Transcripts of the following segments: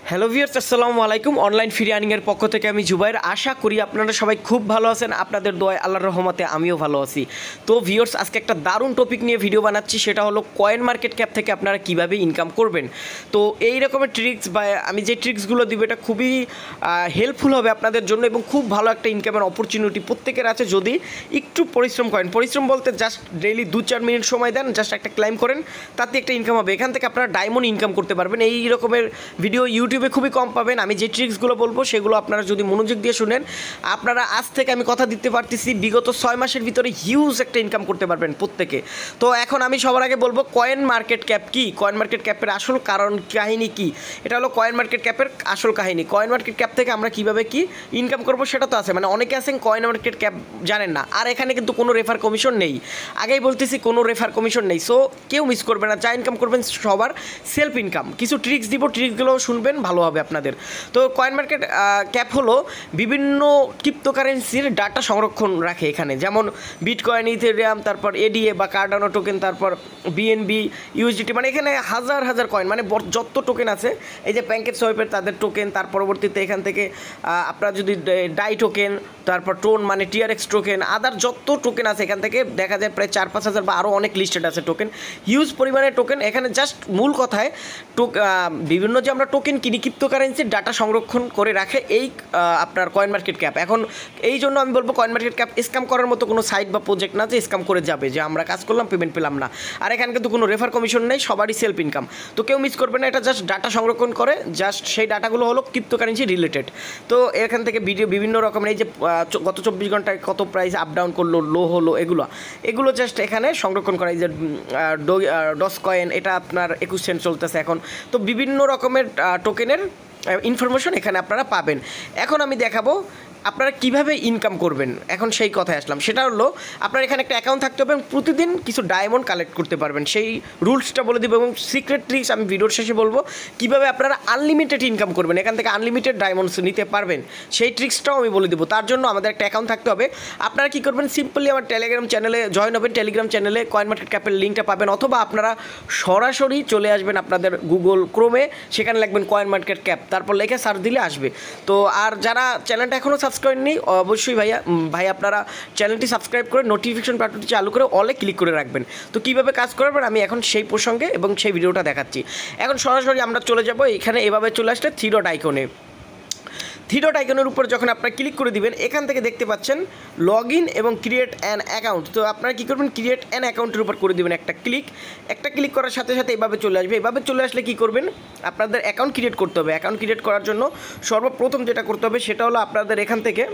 Hello viewers, আসসালামু আলাইকুম। Online free আর্নিংয়ের পক্ষ থেকে আমি জুবাইর। আশা করি আপনারা সবাই খুব ভালো আছেন। আপনাদের দোয়ায় আল্লাহর রহমতে আমিও ভালো আছি। তো ভিউয়ার্স, আজকে একটা দারুণ টপিক নিয়ে ভিডিও বানাচ্ছি, সেটা হলো কয়েন মার্কেট ক্যাপ থেকে আপনারা কিভাবে ইনকাম করবেন। তো এই রকমের ট্রিক্স বা আমি যে ট্রিক্সগুলো দিব এটা খুবই হেল্পফুল হবে আপনাদের জন্য এবং খুব ভালো একটা ইনকামের অপরচুনিটি প্রত্যেকের আছে যদি একটু পরিশ্রম করেন। পরিশ্রম বলতে জাস্ট ডেইলি 2-4 মিনিট সময় দেন, জাস্ট একটা ক্লাইম করেন, তাতে একটা ইনকাম হবে। এখান থেকে আপনারা ডায়মন্ড ইনকাম করতে পারবেন। এই রকমের ভিডিও ইউটিউবে খুবই কম পাবেন। আমি যে ট্রিক্সগুলো বলবো সেগুলো আপনারা যদি মনোযোগ দিয়ে শুনেন, আপনারা আজ থেকে আমি কথা দিতে পারতেছি বিগত 6 মাসের ভিতরে হিউজ একটা ইনকাম করতে পারবেন প্রত্যেকে। তো এখন আমি সবার আগে বলবো কয়েন মার্কেট ক্যাপ কি, কয়েন মার্কেট ক্যাপের আসল কাহিনী কি। এটা হলো কয়েন মার্কেট ক্যাপের আসল কাহিনী। কয়েন মার্কেট ক্যাপ থেকে আমরা কীভাবে কি ইনকাম করবো সেটা তো আছে, মানে অনেকে আছেন কয়েন মার্কেট ক্যাপ জানেন না। আর এখানে কিন্তু কোনো রেফার কমিশন নেই, আগেই বলতেছি কোনো রেফার কমিশন নেই। সো কেউ মিস করবে না, যা ইনকাম করবেন সবার সেলফ ইনকাম। কিছু ট্রিক্স দিব, ট্রিক্সগুলো শুনবেন, ভালো হবে আপনাদের। তো কয়েন মার্কেট ক্যাপ হলো বিভিন্ন ক্রিপ্টোকারেন্সির ডাটা সংরক্ষণ রাখে এখানে, যেমন বিটকয়েন, ইথেরিয়াম, তারপর এডিএ বা কার্ডানো টোকেন, তারপর বিএনবি, ইউএসডিটি, মানে এখানে হাজার হাজার কয়েন, মানে যত টোকেন আছে, এই যে প্যাঙ্কেট সোয়াইপের তাদের টোকেন, তার পরবর্তীতে এখান থেকে আপনারা যদি ডাই টোকেন, তারপর টোন মানে টিআরএক্স টোকেন, আদার যত টোকেন আছে এখান থেকে দেখা যায় প্রায় 4-5 হাজার বা আরও অনেক লিস্টেড আছে টোকেন, হিউজ পরিমাণে টোকেন এখানে। জাস্ট মূল কথায় বিভিন্ন যে আমরা টোকেন কিনি, ক্রিপ্টোকারেন্সির ডাটা সংরক্ষণ করে রাখে এই আপনার কয়েন মার্কেট ক্যাপ। এখন এই জন্য আমি বলবো কয়েন মার্কেট ক্যাপ স্ক্যাম করার মতো কোনো সাইট বা প্রজেক্ট না যে স্ক্যাম করে যাবে, যে আমরা কাজ করলাম পেমেন্ট পেলাম না। আর এখানে কিন্তু কোনো রেফার কমিশন নেই, সবারই সেলফ ইনকাম। তো কেউ মিস করবে না, এটা জাস্ট ডাটা সংরক্ষণ করে, জাস্ট সেই ডাটাগুলো হলো ক্রিপ্টোকারেন্সি রিলেটেড। তো এখান থেকে ভিডিও বিভিন্ন রকমের, এই যে গত 24 ঘন্টায় কত প্রাইস আপ ডাউন করলো, লো হলো, এগুলো জাস্ট এখানে সংরক্ষণ করা। এই যে ডস কয়েন, এটা আপনার 21 সেন্ট চলতেছে এখন। তো বিভিন্ন রকমের টোকেনের ইনফরমেশন এখানে আপনারা পাবেন। এখন আমি দেখাবো আপনারা কিভাবে ইনকাম করবেন। এখন সেই কথায় আসলাম, সেটা হলো আপনার এখানে একটা অ্যাকাউন্ট থাকতে হবে এবং প্রতিদিন কিছু ডায়মন্ড কালেক্ট করতে পারবেন। সেই রুলসটা বলে দেবো এবং সিক্রেট ট্রিক্স আমি ভিডিওর শেষে বলবো কীভাবে আপনারা আনলিমিটেড ইনকাম করবেন, এখান থেকে আনলিমিটেড ডায়মন্ডস নিতে পারবেন, সেই ট্রিক্সটাও আমি বলে দেবো। তার জন্য আমাদের একটা অ্যাকাউন্ট থাকতে হবে। আপনারা কী করবেন, সিম্পলি আমার টেলিগ্রাম চ্যানেলে জয়েন হবেন। টেলিগ্রাম চ্যানেলে কয়েন মার্কেট ক্যাপের লিঙ্কটা পাবেন, অথবা আপনারা সরাসরি চলে আসবেন আপনাদের গুগল ক্রোমে, সেখানে লিখবেন কয়েন মার্কেট ক্যাপ, তারপর লিখে সার্চ দিলে আসবে। তো আর যারা চ্যানেলটা এখনও সাবস্ক্রাইব নেই, অবশ্যই ভাই আপনারা চ্যানেলটি সাবস্ক্রাইব করে নোটিফিকেশন বাটনটি চালু করে অলে ক্লিক করে রাখবেন। তো কীভাবে কাজ করবেন আমি এখন সেই প্রসঙ্গে এবং সেই ভিডিওটা দেখাচ্ছি। এখন সরাসরি আমরা চলে যাব এখানে, এভাবে চলে আসলে থ্রি ডট আইকনের উপর যখন আপনারা ক্লিক করে দিবেন, এখান থেকে দেখতে পাচ্ছেন লগ ইন এবং ক্রিয়েট অ্যান অ্যাকাউন্ট। তো আপনারা কী করবেন, ক্রিয়েট অ্যান অ্যাকাউন্টের উপর করে দেবেন একটা ক্লিক করার সাথে সাথে এভাবে চলে আসবে। এভাবে চলে আসলে কী করবেন, আপনাদের অ্যাকাউন্ট ক্রিয়েট করতে হবে। অ্যাকাউন্ট ক্রিয়েট করার জন্য সর্বপ্রথম যেটা করতে হবে সেটা হলো আপনাদের এখান থেকে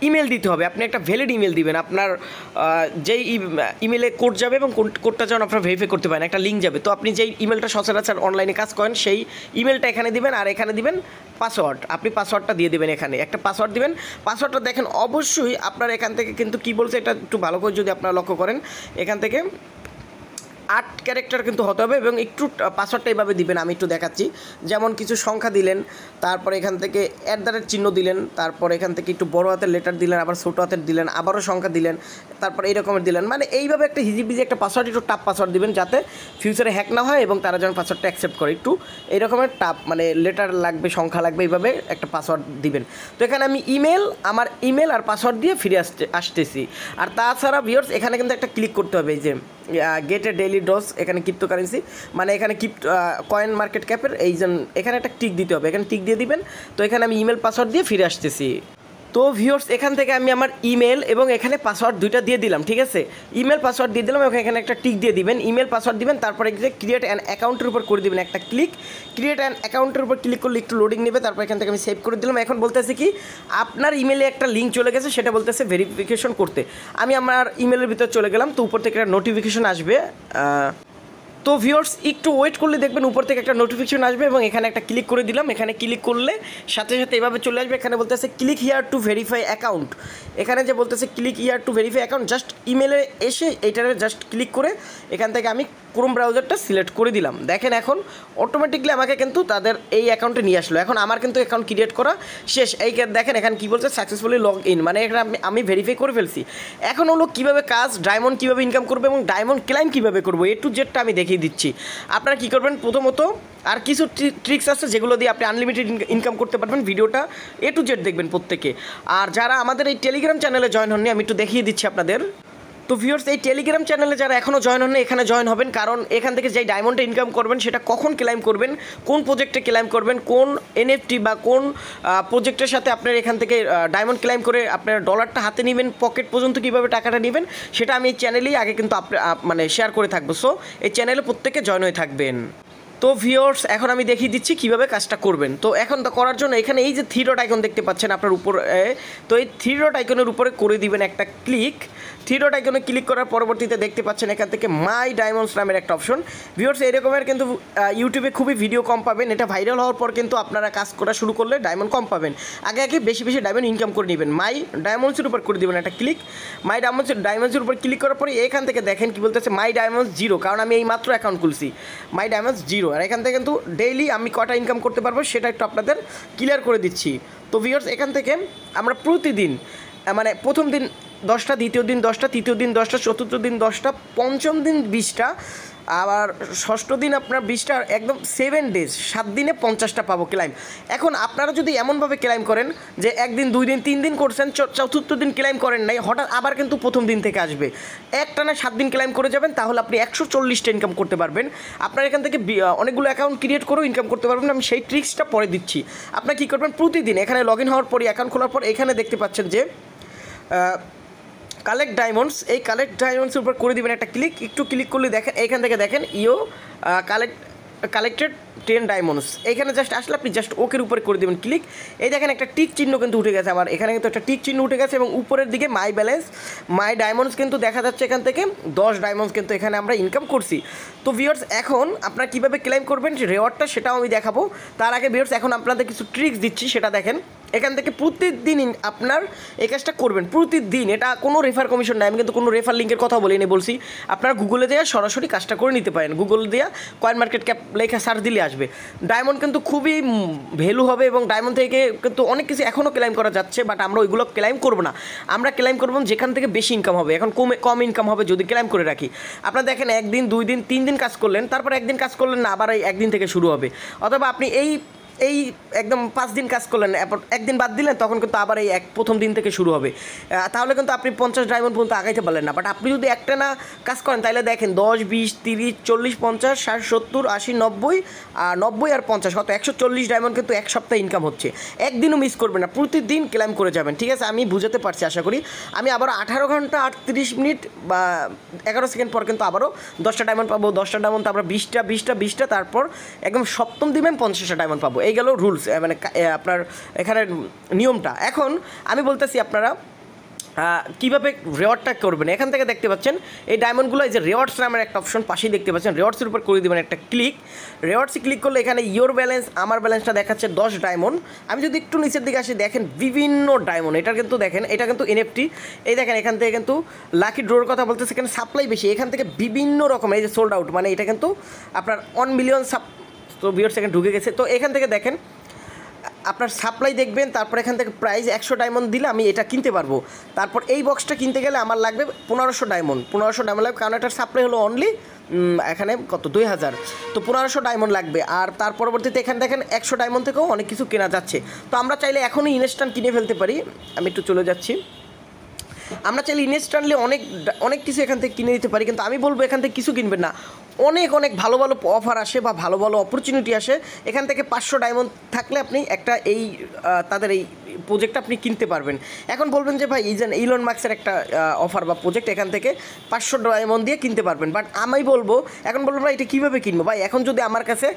ইমেল দিতে হবে। আপনি একটা ভ্যালিড ইমেল দিবেন, আপনার যেই ইমেলে কোড যাবে এবং কোডটা যেন আপনারা ভেরিফাই করতে পারেন, একটা লিঙ্ক যাবে। তো আপনি যেই ইমেলটা সচরাচর অনলাইনে কাজ করেন সেই ইমেলটা এখানে দিবেন, আর এখানে দিবেন পাসওয়ার্ড। আপনি পাসওয়ার্ডটা দিয়ে দেবেন, এখানে একটা পাসওয়ার্ড দিবেন। পাসওয়ার্ডটা দেখেন অবশ্যই আপনার এখান থেকে কিন্তু কী বলছে এটা একটু ভালো করে যদি আপনারা লক্ষ্য করেন, এখান থেকে 8 ক্যারেক্টার কিন্তু হতে হবে এবং একটু পাসওয়ার্ডটা এইভাবে দিবেন। আমি একটু দেখাচ্ছি, যেমন কিছু সংখ্যা দিলেন, তারপর এখান থেকে @ চিহ্ন দিলেন, তারপর এখান থেকে একটু বড় হাতের লেটার দিলেন, আবার ছোটো হাতের দিলেন, আবারও সংখ্যা দিলেন, তারপর এই রকমের দিলেন। মানে এইভাবে একটা হিজিবিজি একটা পাসওয়ার্ড, একটু টাফ পাসওয়ার্ড দিবেন যাতে ফিউচারে হ্যাক না হয় এবং তারা যেন পাসওয়ার্ডটা অ্যাকসেপ্ট করে। একটু এই রকমের টাফ, মানে লেটার লাগবে, সংখ্যা লাগবে, এইভাবে একটা পাসওয়ার্ড দিবেন। তো এখানে আমি আমার ইমেল আর পাসওয়ার্ড দিয়ে ফিরে আসতেছি। আর তাছাড়া ভিউয়ার্স এখানে কিন্তু একটা ক্লিক করতে হবে, এই যে গেট এ ডেইলি ডোজ, এখানে ক্রিপ্টোকারেন্সি, মানে এখানে কয়েন মার্কেট ক্যাপের এখানে একটা টিক দিতে হবে, এখানে টিক দিয়ে দিবেন। তো এখানে আমি ইমেল পাসওয়ার্ড দিয়ে ফিরে আসতেছি। তো ভিউয়ার্স এখান থেকে আমি আমার ইমেল এবং এখানে পাসওয়ার্ড দুইটা দিয়ে দিলাম, ঠিক আছে। ইমেল পাসওয়ার্ড দিয়ে দিলাম এবং এখানে একটা টিক দিয়ে দিবেন, ইমেল পাসওয়ার্ড দিবেন, তারপরে যে ক্রিয়েট অ্যান অ্যাকাউন্টের উপর করে দিবেন একটা ক্রিয়েট অ্যান অ্যাকাউন্টের উপর ক্লিক করলে একটু লোডিং নেবে, তারপর এখান থেকে আমি সেভ করে দিলাম। এখন বলতেছে কি আপনার ইমেলে একটা লিঙ্ক চলে গেছে, সেটা বলতেছে ভেরিফিকেশন করতে। আমি আমার ইমেলের ভিতর চলে গেলাম, তো উপর থেকে একটা নোটিফিকেশন আসবে। তো ভিউয়ার্স একটু ওয়েট করলে দেখবেন উপর থেকে একটা নোটিফিকেশন আসবে এবং এখানে একটা ক্লিক করে দিলাম। এখানে ক্লিক করলে সাথে সাথে এভাবে চলে আসবে, এখানে বলতেছে click here to verify account. এখানে যে বলতেছে click here to verify account, just ইমেলে এসে এইটারে জাস্ট ক্লিক করে এখান থেকে আমি ক্রোম ব্রাউজারটা সিলেক্ট করে দিলাম। দেখেন এখন অটোমেটিকলি আমাকে কিন্তু তাদের এই অ্যাকাউন্টে নিয়ে আসলো। এখন আমার কিন্তু অ্যাকাউন্ট ক্রিয়েট করা শেষ। এই দেখেন এখানে কী বলছে, সাকসেসফুলি লগ ইন, মানে এখানে আমি ভেরিফাই করে ফেলছি। এখন হলো কীভাবে কাজ, ডায়মন্ড কীভাবে ইনকাম করবে এবং ডায়মন্ড ক্লাইম কীভাবে করবো, এ টু জেডটা আমি দেখিয়ে দিচ্ছি। আপনারা কী করবেন, প্রথমত আর কিছু ট্রিক্স আছে যেগুলো দিয়ে আপনি আনলিমিটেড ইনকাম করতে পারবেন। ভিডিওটা এ টু জেড দেখবেন প্রত্যেকে। আর যারা আমাদের এই টেলিগ্রাম চ্যানেলে জয়েন হননি, আমি একটু দেখিয়ে দিচ্ছি আপনাদের। তো ভিউয়ার্স, এই টেলিগ্রাম চ্যানেলে যারা এখনও জয়েন হননি, এখানে জয়েন হবেন, কারণ এখান থেকে যেই ডায়মন্ডে ইনকাম করবেন সেটা কখন ক্লেম করবেন, কোন প্রজেক্টে ক্লেম করবেন, কোন এনএফটি বা কোন প্রজেক্টের সাথে আপনার এখান থেকে ডায়মন্ড ক্লেম করে আপনার ডলারটা হাতে নেবেন, পকেট পর্যন্ত কীভাবে টাকাটা নেবেন, সেটা আমি এই চ্যানেলেই আগে কিন্তু মানে শেয়ার করে থাকবো। সো এই চ্যানেলে প্রত্যেকে জয়েন হয়ে থাকবেন। তো ভিউয়ার্স, এখন আমি দেখিয়ে দিচ্ছি কীভাবে কাজটা করবেন। তো এখন তো করার জন্য এখানে এই যে থ্রি ডট আইকন দেখতে পাচ্ছেন আপনার উপরে, তো এই থ্রি ডট আইকনের উপরে করে দিবেন একটা ক্লিক। থ্রি ডট আইকনে ক্লিক করার পরবর্তীতে দেখতে পাচ্ছেন এখান থেকে মাই ডায়মন্ডস নামের একটা অপশন। ভিউয়ার্স, এরকমের কিন্তু ইউটিউবে খুবই ভিডিও কম পাবেন। এটা ভাইরাল হওয়ার পর কিন্তু আপনারা কাজ করা শুরু করলে ডায়মন্ড কম পাবেন। আগে আগে বেশি বেশি ডায়মন্ড ইনকাম করে নেবেন। মাই ডায়মন্ডসের উপর করে দেবেন একটা ক্লিক। মাই ডায়মন্ডসের উপর ক্লিক করার পরে এখান থেকে দেখেন কি বলতেছে, মাই ডায়মন্ডস 0, কারণ আমি এই মাত্র অ্যাকাউন্ট খুলছি। মাই ডায়মন্ডস 0, আর এখান থেকে কিন্তু ডেইলি আমি কটা ইনকাম করতে পারবো সেটা একটু আপনাদের ক্লিয়ার করে দিচ্ছি। তো ভিউয়ার্স, এখান থেকে আমরা প্রতিদিন, মানে প্রথম দিন 10টা, দ্বিতীয় দিন 10টা, তৃতীয় দিন 10টা, চতুর্থ দিন 10টা, পঞ্চম দিন 20টা, আবার ষষ্ঠ দিন আপনার 20টা, একদম 7 ডেজ, 7 দিনে 50টা পাবো ক্লাইম। এখন আপনারা যদি এমনভাবে ক্লাইম করেন যে একদিন, 2 দিন, 3 দিন করছেন, চতুর্থ দিন ক্লাইম করেন নাই, হঠাৎ আবার কিন্তু প্রথম দিন থেকে আসবে। একটানা 7 দিন ক্লাইম করে যাবেন, তাহলে আপনি 140টা ইনকাম করতে পারবেন। আপনার এখান থেকে অনেকগুলো অ্যাকাউন্ট ক্রিয়েট করেও ইনকাম করতে পারবেন। আমি সেই ট্রিক্সটা পরে দিচ্ছি। আপনার কী করবেন, প্রতিদিন এখানে লগ ইন হওয়ার পরে, অ্যাকাউন্ট খোলার পর এখানে দেখতে পাচ্ছেন যে কালেক্ট ডায়মন্ডস, এই কালেক্ট ডায়মন্ডসের উপর করে দেবেন একটা ক্লিক। একটু ক্লিক করলে দেখেন এখান থেকে দেখেন কালেক্টেড 10 ডায়মন্ডস, এখানে জাস্ট আসলে আপনি জাস্ট ওকের উপরে করে দেবেন ক্লিক। এই দেখেন একটা টিক চিহ্ন কিন্তু উঠে গেছে আমার এখানে, কিন্তু একটা টিক চিহ্ন উঠে গেছে এবং উপরের দিকে মাই ব্যালেন্স, মাই ডায়মন্ডস কিন্তু দেখা যাচ্ছে। এখান থেকে 10 ডায়মন্ডস কিন্তু এখানে আমরা ইনকাম করছি। তো ভিউয়ার্স, এখন আপনারা কীভাবে ক্লেম করবেন রেওয়ার্ডটা সেটাও আমি দেখাবো। তার আগে ভিউয়ার্স, এখন আপনাদের কিছু ট্রিক্স দিচ্ছি, সেটা দেখেন। এখান থেকে প্রতিদিন আপনার এই কাজটা করবেন, প্রতিদিন। এটা কোনো রেফার কমিশন নাই, আমি কিন্তু কোনো রেফার লিঙ্কের কথা বলিনি, বলছি আপনারা গুগলে দিয়ে সরাসরি কাজটা করে নিতে পারেন। গুগল দিয়ে কয়েনমার্কেটক্যাপ লেখা সার্চ দিলে আসবে। ডায়মন্ড কিন্তু খুবই ভ্যালু হবে এবং ডায়মন্ড থেকে কিন্তু অনেক কিছু এখনও ক্লেম করা যাচ্ছে, বাট আমরা ওইগুলো ক্লেম করবো না। আমরা ক্লেম করবো যেখান থেকে বেশি ইনকাম হবে। এখন কম ইনকাম হবে যদি ক্লেম করে রাখি। আপনারা দেখেন 1 দিন, 2 দিন, 3 দিন কাজ করলেন, তারপর একদিন কাজ করলেন না, আবার এই একদিন থেকে শুরু হবে। অথবা আপনি এই একদম 5 দিন কাজ করলেন, একদিন বাদ দিলেন, তখন কিন্তু আবার এই প্রথম দিন থেকে শুরু হবে। তাহলে কিন্তু আপনি 50 ডায়মন্ড পর্যন্ত আগাইতে পারলেন না। বাট আপনি যদি একটা না কাজ করেন, তাহলে দেখেন 10, 20, 30, 40, 50, 60, 70, 80, 90, 90 আর 50, কত 140 ডায়মন্ড কিন্তু এক সপ্তাহে ইনকাম হচ্ছে। একদিনও মিস করবেন না, প্রতিদিন ক্লেম করে যাবেন। ঠিক আছে, আমি বুঝাতে পারছি আশা করি। আমি আবারও 18 ঘন্টা 38 মিনিট বা 11 সেকেন্ড পর কিন্তু আবারও 10টা ডায়মন্ড পাবো। 10টা ডায়মন্ড, তারপর 20টা, তারপর একদম সপ্তম দিবেন 50টা ডায়মন্ড পাবো। এই গেল রুলস, মানে আপনার এখানে নিয়মটা। এখন আমি বলতেছি আপনারা কীভাবে রেওয়ার্ডটা করবেন। এখান থেকে দেখতে পাচ্ছেন এই ডায়মন্ডগুলো, এই যে রেওয়ার্ডস নামের একটা অপশন পাশেই দেখতে পাচ্ছেন, রেওয়ার্ডসের উপর করে দেবেন একটা ক্লিক। রেওয়ার্ডসে ক্লিক করলে এখানে ইয়োর ব্যালেন্স, আমার ব্যালেন্সটা দেখাচ্ছে 10 ডায়মন্ড। আমি যদি একটু নিচের দিকে আসি, দেখেন বিভিন্ন ডায়মন্ড। এটা কিন্তু দেখেন, এটা কিন্তু এনএফটি। এই দেখেন এখান থেকে কিন্তু লাকি ড্রোর কথা বলতেছে, এখানে সাপ্লাই বেশি। এখান থেকে বিভিন্ন রকম, এই যে সোল্ড আউট, মানে এটা কিন্তু আপনার 1 মিলিয়ন তো ভিউয়ার্স এখানে ঢুকে গেছে। তো এখান থেকে দেখেন আপনার সাপ্লাই দেখবেন, তারপর এখান থেকে প্রাইস 100 ডায়মন্ড দিলে আমি এটা কিনতে পারবো। তারপর এই বক্সটা কিনতে গেলে আমার লাগবে 1500 ডায়মন্ড, 1500 ডায়মন্ড লাগবে, কারণ এটার সাপ্লাই হলো অনলি এখানে কত 2000। তো 1500 ডায়মন্ড লাগবে। আর তার পরবর্তীতে এখানে দেখেন 100 ডায়মন্ড থেকেও অনেক কিছু কেনা যাচ্ছে। তো আমরা চাইলে এখনই ইনস্ট্যান্ট কিনে ফেলতে পারি। আমি একটু চলে যাচ্ছি। আমরা চাইলে ইনস্ট্যান্টলি অনেক কিছু এখান থেকে কিনে দিতে পারি, কিন্তু আমি বলবো এখান থেকে কিছু কিনবেন না। অনেক ভালো ভালো অফার আসে বা ভালো ভালো অপরচুনিটি আসে। এখান থেকে 500 ডায়মন্ড থাকলে আপনি একটা তাদের এই প্রজেক্টটা আপনি কিনতে পারবেন। এখন বলবেন যে ভাই ইলন মাস্কের একটা অফার বা প্রজেক্ট, এখান থেকে 500 ডায়মন্ড দিয়ে কিনতে পারবেন। বাট আমি বলবো, এখন বলবো ভাই এটা কীভাবে কিনবো। ভাই এখন যদি আমার কাছে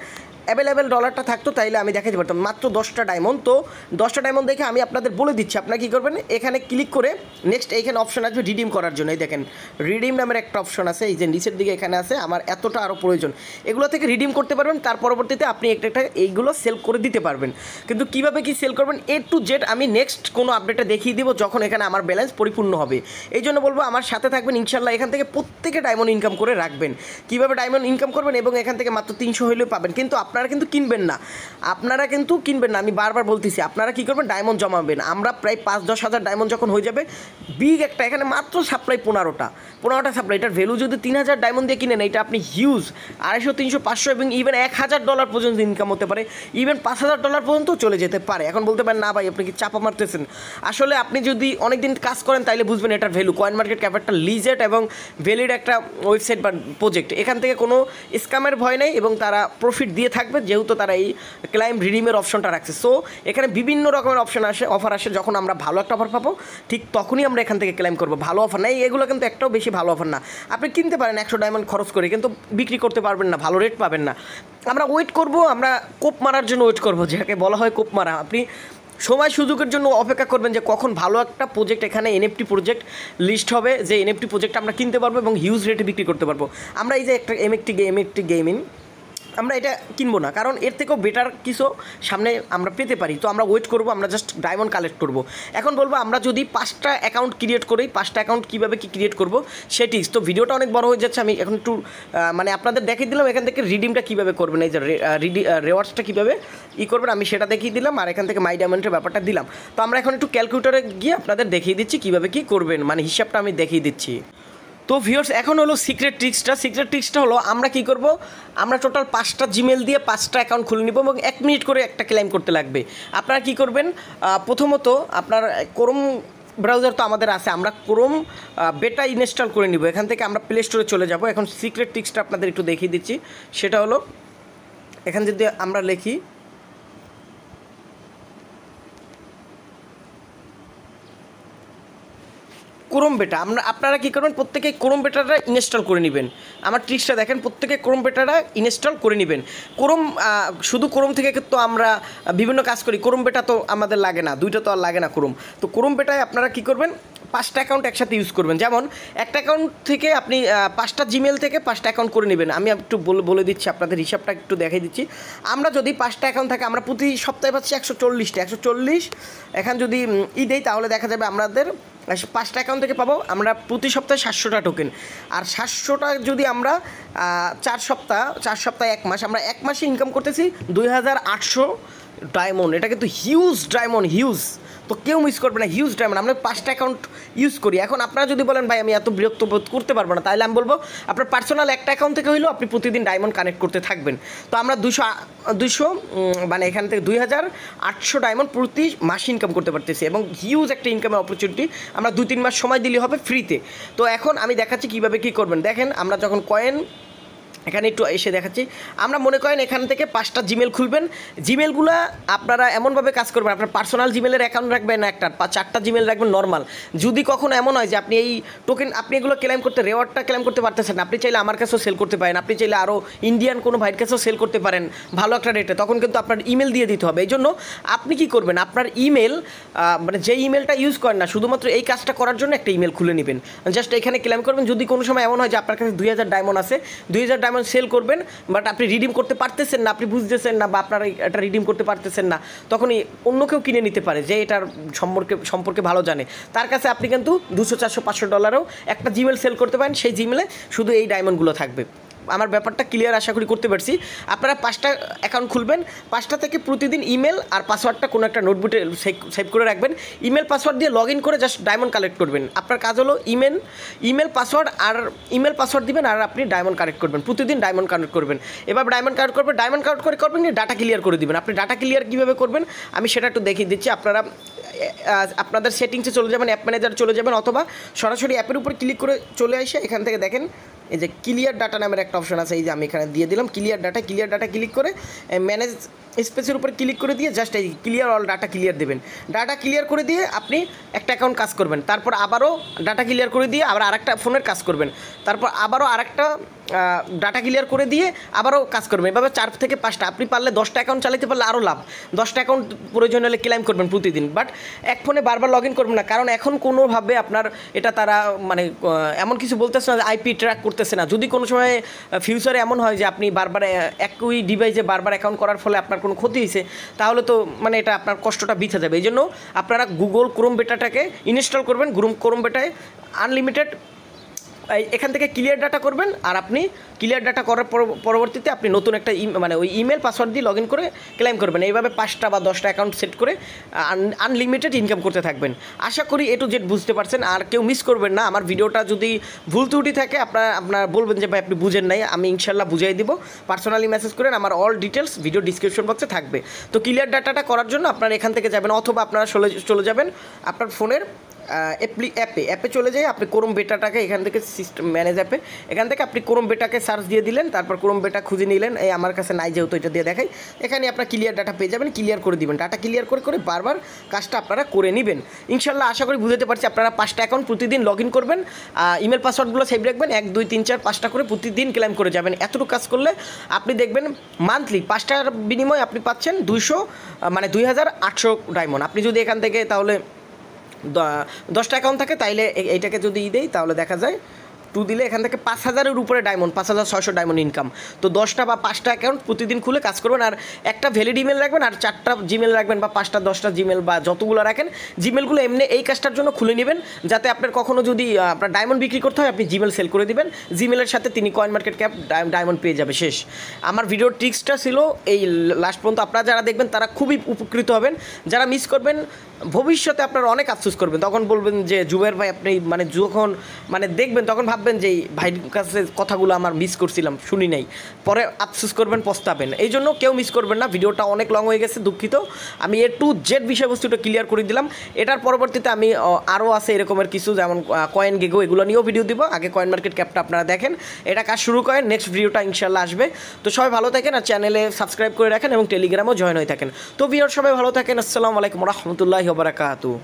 অ্যাভেলেবেল ডলারটা থাকতো তাইলে আমি দেখাতে পারতাম। মাত্র 10টা ডায়মন্ড। তো 10টা ডায়মন্ড দেখে আমি আপনাদের বলে দিচ্ছি আপনারা কী করবেন, এখানে ক্লিক করে নেক্সট এইখানে অপশন আসবে রিডিম করার জন্য। এই দেখেন রিডিম নামের একটা অপশন আছে, এই যে নিচের দিকে এখানে আছে, আমার এতটা আরও প্রয়োজন, এগুলো থেকে রিডিম করতে পারবেন। তার পরবর্তীতে আপনি একটা এইগুলো সেল করে দিতে পারবেন। কিন্তু কীভাবে কি সেল করবেন A to Z আমি নেক্সট কোনো আপডেটে দেখিয়ে দিব যখন এখানে আমার ব্যালেন্স পরিপূর্ণ হবে। এই জন্য বলবো আমার সাথে থাকবেন ইনশাল্লাহ। এখান থেকে প্রত্যেকে ডায়মন্ড ইনকাম করে রাখবেন। কীভাবে ডায়মন্ড ইনকাম করবেন এবং এখান থেকে মাত্র 300 হলেও পাবেন। কিন্তু আপনারা কিন্তু কিনবেন না, আমি বারবার বলতেছি, আপনারা কী করবেন, ডায়মন্ড জমাবেন। আমরা প্রায় 5-10 হাজার ডায়মন্ড যখন হয়ে যাবে, বিগ একটা এখানে মাত্র সাপ্লাই 15টা সাপ্লাই, এটার ভ্যালু যদি 3000 ডায়মন্ড দিয়ে কিনেন, এটা আপনি হিউজ 250, 300, 500 এবং ইভেন $1000 পর্যন্ত ইনকাম হতে পারে, ইভেন $5000 পর্যন্ত চলে যেতে পারে। এখন বলতে পারেন না ভাই আপনি কি চাপা মারতেছেন, আসলে আপনি যদি অনেকদিন কাজ করেন তাইলে বুঝবেন এটার ভ্যালু। কয়েনমার্কেটক্যাপ একটা লিজেট এবং ভ্যালিড একটা ওয়েবসাইট বা প্রজেক্ট, এখান থেকে কোনো স্ক্যামের ভয় নেই এবং তারা প্রফিট দিয়ে থাকবে যেহেতু তারা এই ক্লাইম রিডিমের অপশনটা রাখছে। সো এখানে বিভিন্ন রকমের অফার আসে, যখন আমরা ভালো একটা অফার পাবো ঠিক তখনই আমরা এখান থেকে ক্লেম করবো। ভালো অফার নেই এগুলো, কিন্তু একটাও বেশি ভালো অফার না। আপনি কিনতে পারেন 100 ডায়মন্ড খরচ করে, কিন্তু বিক্রি করতে পারবেন না, ভালো রেট পাবেন না। আমরা ওয়েট করব, আমরা কোপ মারার জন্য ওয়েট করবো, যাকে বলা হয় কোপ মারা। আপনি সময় সুযোগের জন্য অপেক্ষা করবেন যে কখন ভালো একটা প্রজেক্ট, এখানে এনএফটি প্রজেক্ট লিস্ট হবে, যে এনএফটি প্রজেক্ট আমরা কিনতে পারবো এবং হিউজ রেটে বিক্রি করতে পারবো। আমরা এই যে একটা এমএফটি গেমিং আমরা এটা কিনবো না, কারণ এর থেকেও বেটার কিছু সামনে আমরা পেতে পারি। তো আমরা ওয়েট করবো, আমরা জাস্ট ডায়মন্ড কালেক্ট করবো। এখন বলবো আমরা যদি 5টা অ্যাকাউন্ট ক্রিয়েট করি, 5টা অ্যাকাউন্ট কীভাবে কী ক্রিয়েট করবো সেটি। তো ভিডিওটা অনেক বড় হয়ে যাচ্ছে, আমি এখন একটু মানে আপনাদের দেখিয়ে দিলাম এখান থেকে রিডিমটা কীভাবে করবেন, এই যে রেওয়ার্ডসটা কীভাবে করবেন আমি সেটা দেখিয়ে দিলাম, আর এখান থেকে মাই ডায়মন্ডের ব্যাপারটা দিলাম। তো আমরা এখন একটু ক্যালকুলেটরে গিয়ে আপনাদের দেখিয়ে দিচ্ছি কীভাবে কী করবেন, মানে হিসাবটা আমি দেখিয়ে দিচ্ছি। তো ভিউয়ার্স এখন হলো সিক্রেট ট্রিক্সটা হলো আমরা কি করব, আমরা টোটাল 5টা জিমেল দিয়ে 5টা অ্যাকাউন্ট খুলে নিব এবং 1 মিনিট করে একটা ক্লেম করতে লাগবে। আপনারা কি করবেন, প্রথমত আপনার ক্রোম ব্রাউজার তো আমাদের আছে, আমরা ক্রোম বেটা ইনস্টল করে নিব। এখান থেকে আমরা প্লে স্টোরে চলে যাব। এখন সিক্রেট ট্রিক্সটা আপনাদের একটু দেখিয়ে দিচ্ছি, সেটা হলো এখান যদি আমরা লিখি ক্রোম বেটা, আপনারা কী করবেন, প্রত্যেকে ক্রোম বেটাটা ইনস্টল করে নেবেন। আমার ট্রিক্সটা দেখেন, প্রত্যেকে ক্রোম বেটাটা ইনস্টল করে নেবেন। শুধু ক্রোম থেকে তো আমরা বিভিন্ন কাজ করি, ক্রোম বেটা তো আমাদের লাগে না, দুইটা তো আর লাগে না ক্রোম। তো ক্রোম বেটায় আপনারা কী করবেন, 5টা অ্যাকাউন্ট একসাথে ইউজ করবেন। যেমন একটা অ্যাকাউন্ট থেকে আপনি 5টা জিমেল থেকে 5টা অ্যাকাউন্ট করে নেবেন। আমি একটু বলে দিচ্ছি, আপনাদের হিসাবটা একটু দেখিয়ে দিচ্ছি। আমরা যদি 5টা অ্যাকাউন্ট থাকে, আমরা প্রতি সপ্তাহে পাচ্ছি 140 এখন যদি দেই তাহলে দেখা যাবে আমাদের 5টা অ্যাকাউন্ট থেকে পাবো আমরা প্রতি সপ্তাহে 700টা টোকেন। আর 700টা যদি আমরা 4 সপ্তাহে 1 মাস, আমরা 1 মাসে ইনকাম করতেছি 2800 ডায়মন্ড। এটা কিন্তু হিউজ ডায়মন্ড, হিউজ। তো কেউ মিস করবে না, হিউজ ডায়মন্ড। আমরা 5টা অ্যাকাউন্ট ইউজ করি। এখন আপনারা যদি বলেন ভাই আমি এত বিরক্ত বোধ করতে পারবো না, তাহলে আমি বলবো আপনার পার্সোনাল একটা অ্যাকাউন্ট থেকে হলেও আপনি প্রতিদিন ডায়মন্ড কানেক্ট করতে থাকবেন। তো আমরা 200 মানে এখান থেকে 2800 ডায়মন্ড প্রতি মাস ইনকাম করতে পারতেছি এবং হিউজ একটা ইনকামের অপরচুনিটি। আমরা 2-3 মাস সময় দিলে হবে ফ্রিতে। তো এখন আমি দেখাচ্ছি কীভাবে কী করবেন। দেখেন আমরা যখন কয়েন এখানে একটু এসে দেখাচ্ছি, আমরা মনে করেন এখান থেকে 5টা জিমেল খুলবেন। জিমেলগুলো আপনারা এমনভাবে কাজ করবেন, আপনার পার্সোনাল জিমেলের অ্যাকাউন্ট রাখবেন একটা, 4টা জিমেল রাখবেন নর্মাল। যদি কখনো এমন হয় যে আপনি এই টোকেন আপনি এগুলো ক্লেম করতে, রেওয়ার্ডটা ক্লেম করতে পারতেছেন না, আপনি চাইলে আমার কাছেও সেল করতে পারেন, আপনি চাইলে আরও ইন্ডিয়ান কোনো ভাইয়ের কাছেও সেল করতে পারেন ভালো একটা রেটে। তখন কিন্তু আপনার ইমেল দিয়ে দিতে হবে। এই জন্য আপনি কী করবেন, আপনার ইমেল মানে যে ইমেলটা ইউজ করেন না, শুধুমাত্র এই কাজটা করার জন্য একটা ইমেল খুলে নেবেন, জাস্ট এখানে ক্লেম করবেন। যদি কোনো সময় এমন হয় যে আপনার কাছে 2000 ডায়মন্ড আছে, 2000 ডায়মন্ড সেল করবেন, বাট আপনি রিডিম করতে পারতেছেন না, আপনি বুঝতেছেন না বা আপনারা এটা রিডিম করতে পারতেছেন না, তখনই অন্য কেউ কিনে নিতে পারে যে এটার সম্পর্কে ভালো জানে, তার কাছে আপনি কিন্তু $200, $400, $500 একটা জিমেল সেল করতে পারেন। সেই জিমেলে শুধু এই ডায়মন্ডগুলো থাকবে। আমার ব্যাপারটা ক্লিয়ার আশা করি করতে পারছি। আপনারা 5টা অ্যাকাউন্ট খুলবেন, 5টা থেকে প্রতিদিন ইমেল আর পাসওয়ার্ডটা কোনো একটা নোটবুকে সেভ করে রাখবেন। ইমেল পাসওয়ার্ড দিয়ে লগ ইন করে জাস্ট ডায়মন্ড কালেক্ট করবেন। আপনার কাজ হলো ইমেল পাসওয়ার্ড দিবেন আর আপনি ডায়মন্ড কালেক্ট করবেন, প্রতিদিন ডায়মন্ড কালেক্ট করবেন। এবার ডায়মন্ড কালেক্ট করবেন ডাটা ক্লিয়ার করে দিবেন। আপনি ডাটা ক্লিয়ার কীভাবে করবেন আমি সেটা একটু দেখিয়ে দিচ্ছি। আপনাদের সেটিংসে চলে যাবেন, অ্যাপ ম্যানেজার চলে যাবেন, অথবা সরাসরি অ্যাপের উপর ক্লিক করে চলে এসে এখান থেকে দেখেন এই যে ক্লিয়ার ডাটা নামের একটা অপশন আছে, এই যে আমি এখানে দিয়ে দিলাম ক্লিয়ার ডাটা ক্লিক করে স্পেসের উপরে ক্লিক করে দিয়ে জাস্ট এই ক্লিয়ার অল ডাটা ক্লিয়ার দেবেন। ডাটা ক্লিয়ার করে দিয়ে আপনি একটা অ্যাকাউন্ট কাজ করবেন, তারপর আবারও ডাটা ক্লিয়ার করে দিয়ে আবার আরেকটা ফোনের কাজ করবেন, তারপর আবারও আরেকটা ডাটা ক্লিয়ার করে দিয়ে আবারও কাজ করবেন। এভাবে 4 থেকে 5টা, আপনি পারলে 10টা অ্যাকাউন্ট চালাতে পারলে আরও লাভ। 10টা অ্যাকাউন্ট প্রয়োজন হলে ক্লেম করবেন প্রতিদিন, বাট এক ফোনে বারবার লগ ইন করবেন না, কারণ এখন কোনোভাবে আপনার এটা তারা মানে এমন কিছু বলতেছে না যে আইপি ট্র্যাক করতেছে না। যদি কোনো সময় ফিউচারে এমন হয় যে আপনি বারবার একই ডিভাইসে বারবার অ্যাকাউন্ট করার ফলে আপনার কোনো ক্ষতি হয়েছে, তাহলে তো মানে এটা আপনার কষ্টটা বৃথা যাবে। এই জন্য আপনারা গুগল ক্রোম বেটাটাকে ইনস্টল করবেন। ক্রোম বেটায় আনলিমিটেড এখান থেকে ক্লিয়ার ডাটা করবেন, আর আপনি ক্লিয়ার ডাটা করার পরবর্তীতে আপনি নতুন একটা মানে ওই ইমেল পাসওয়ার্ড দিয়ে লগ ইন করে ক্লেম করবেন। এইভাবে 5টা বা 10টা অ্যাকাউন্ট সেট করে আনলিমিটেড ইনকাম করতে থাকবেন। আশা করি এ টু জেড বুঝতে পারছেন, আর কেউ মিস করবেন না। আমার ভিডিওটা যদি ভুল ত্রুটি থাকে আপনার বলবেন যে ভাই আপনি বুঝেন নাই, আমি ইনশাল্লাহ বুঝাই দিব। পার্সোনালি মেসেজ করেন, আমার অল ডিটেলস ভিডিও ডিসক্রিপশন বক্সে থাকবে। তো ক্লিয়ার ডাটাটা করার জন্য আপনারা এখান থেকে যাবেন, অথবা আপনারা চলে যাবেন আপনার ফোনের অ্যাপে চলে যাই। আপনি ক্রোম বেটাটাকে এখান থেকে সিস্টেম ম্যানেজ অ্যাপে এখান থেকে আপনি ক্রোম বেটাকে সার্চ দিয়ে দিলেন, তারপর ক্রোম বেটা খুঁজে নিলেন। এই আমার কাছে নাই যেহেতু এটা দিয়ে দেখাই, এখানে আপনার ক্লিয়ার ডাটা পেয়ে যাবেন। ক্লিয়ার করে দিবেন, ডাটা ক্লিয়ার করে বারবার কাজটা আপনারা করে নেবেন। ইনশাল্লাহ আশা করি বুঝতে পারছি। আপনারা 5টা অ্যাকাউন্ট প্রতিদিন লগ ইন করবেন, ইমেল পাসওয়ার্ডগুলো সেভ রাখবেন, 1 2 3 4 5টা করে প্রতিদিন ক্লেম করে যাবেন। এতটুকু কাজ করলে আপনি দেখবেন মান্থলি 5টার বিনিময়ে আপনি পাচ্ছেন 2800 ডায়মন্ড। আপনি যদি এখান থেকে তাহলে 10টা অ্যাকাউন্ট থাকে, তাইলে এইটাকে যদি দেই তাহলে দেখা যায় 2 দিলে এখান থেকে 5000-এর উপরে ডায়মন্ড, 5600 ডায়মন্ড ইনকাম। তো 10টা বা 5টা অ্যাকাউন্ট প্রতিদিন খুলে কাজ করবেন, আর একটা ভ্যালিড ইমেল রাখবেন, আর 4টা জিমেল রাখবেন, বা 5টা 10টা জিমেল বা যতগুলো রাখেন জিমেলগুলো এমনি এই কাজটার জন্য খুলে নেবেন, যাতে আপনার কখনো যদি আপনার ডায়মন্ড বিক্রি করতে হয় আপনি জিমেল সেল করে দিবেন। জিমেলের সাথে তিনি কয়েনমার্কেটক্যাপ ডায়মন্ড পেয়ে যাবে শেষ। আমার ভিডিওর ট্রিক্সটা ছিল এই লাস্ট পর্যন্ত আপনারা যারা দেখবেন তারা খুবই উপকৃত হবেন। যারা মিস করবেন ভবিষ্যতে আপনারা অনেক আফসোস করবেন, তখন বলবেন যে জুবের ভাই আপনি মানে যখন মানে দেখবেন তখন ভাববেন যে ভাইয়ের কাছে কথাগুলো আমার মিস করছিলাম, শুনি নাই, পরে আফসোস করবেন, পস্তাবেন। এই জন্য কেউ মিস করবেন না। ভিডিওটা অনেক লং হয়ে গেছে, দুঃখিত। আমি এ টু জেড বিষয়বস্তুটা ক্লিয়ার করে দিলাম। এটার পরবর্তীতে আমি আরও আছে এরকমের কিছু, যেমন কয়েন গেগো, এগুলো নিয়েও ভিডিও দিব। আগে কয়েন মার্কেট ক্যাপটা আপনারা দেখেন, এটা কাজ শুরু করেন, নেক্সট ভিডিওটা ইনশাল্লাহ আসবে। তো সবাই ভালো থাকেন, আর চ্যানেলে সাবস্ক্রাইব করে রাখেন এবং টেলিগ্রামও জয়েন হয়ে থাকেন। তো ভিডিওর সবাই ভালো থাকেন। আসসালামু আলাইকুম রহমতুল্লাহি ওয়া বারাকাতুহু।